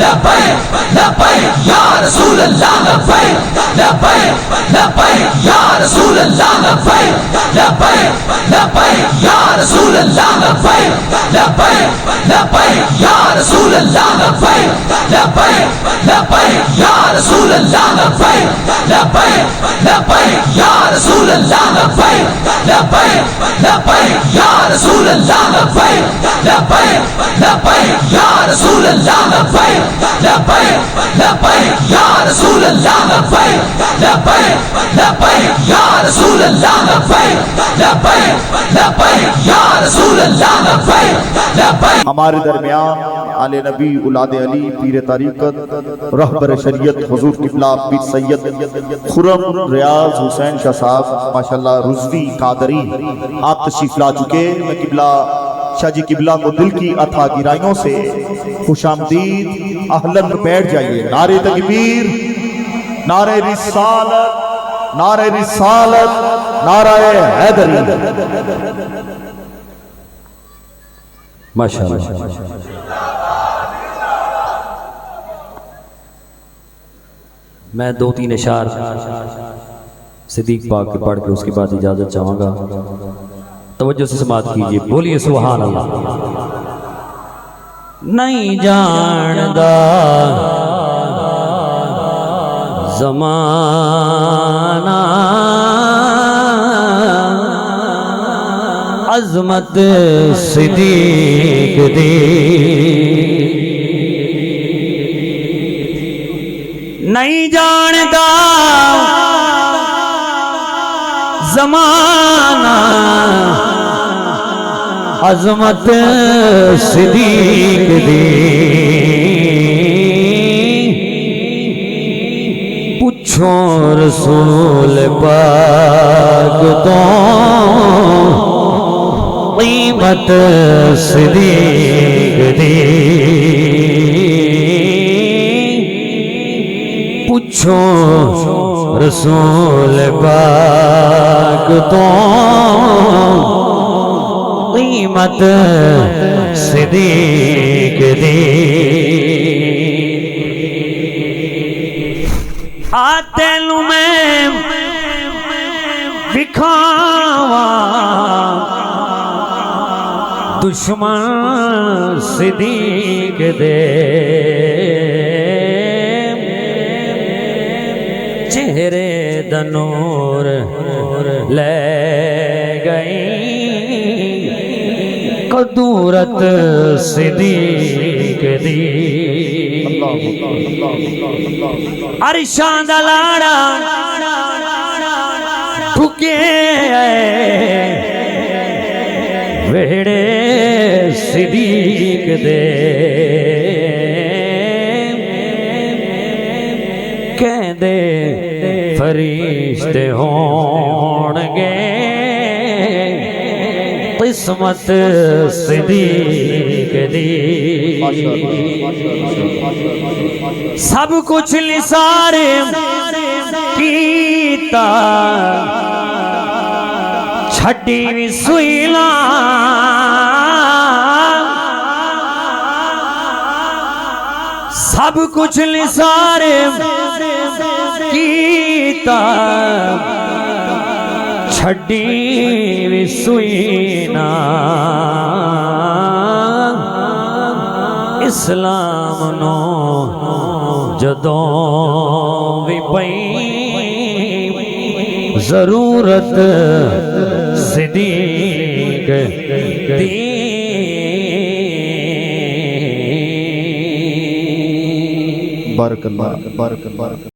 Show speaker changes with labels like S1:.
S1: لبیک لبیک یا رسول اللہ لبیک لبیک لبیک یا رسول اللہ لبیک لبیک لبیک یا رسول اللہ لبیک لبیک لبیک یا رسول اللہ لبیک لبیک لبیک یا رسول اللہ لبیک لبیک لبیک یا رسول اللہ لبیک لبیک لبیک یا رسول اللہ لبیک لبیک لبیک یا رسول اللہ لبیک لبیک لبیک یا رسول اللہ لبیک لبیک لبیک یا رسول اللہ لبیک لبیک لبیک یا رسول اللہ لبیک لبیک.
S2: ہمارے درمیان آل نبی اولاد علی پیر طریقت رہبر شریعت حضور قبلہ پیر سید خرم ریاض حسین شاہ صاحب ماشاءاللہ رضوی قادری آپ تشریف لا چکے. میں قبلہ شاہ جی قبلہ کو دل کی اتھا گرائیوں سے خوش آمدید اہلاً بیٹھ جائیے. نعرہ تکبیر، نعرہ رسالت، نعرہ رسالت، نعرہ حیدری.
S3: ماشاءاللہ. میں دو تین اشعار صدیق پاک کے پڑھ کے اس کے بعد اجازت چاہوں گا. توجہ سے سماعت کیجئے. بولیے سبحان اللہ. نہیں جاندا زمانہ عظمت صدیق دی، نہیں جاندا زمانہ عظمت صدیق دی. پوچھو رسول پاک تو قیمت صدیق دی. پوچھو رسول پاک تو قیمت صدیق دی. تینوں میں دکھاواں دشمن صدیق دے، چہرے دا نور لے گئی قدورت صدیق دی. عرشاں دا لاڑا ٹھکے ویڑے صدیق دے، کہندے فرشتے ہونگے قسمت صدیق دی. سب کچھ نثار کیتا چھٹی بھی سوئیلا، سب کچھ نثار کیتا چھٹی بھی سوئینا. اسلام نو جدوں بھی پئی ضرورت صدیق دی.
S2: بارک اللہ، بارک اللہ.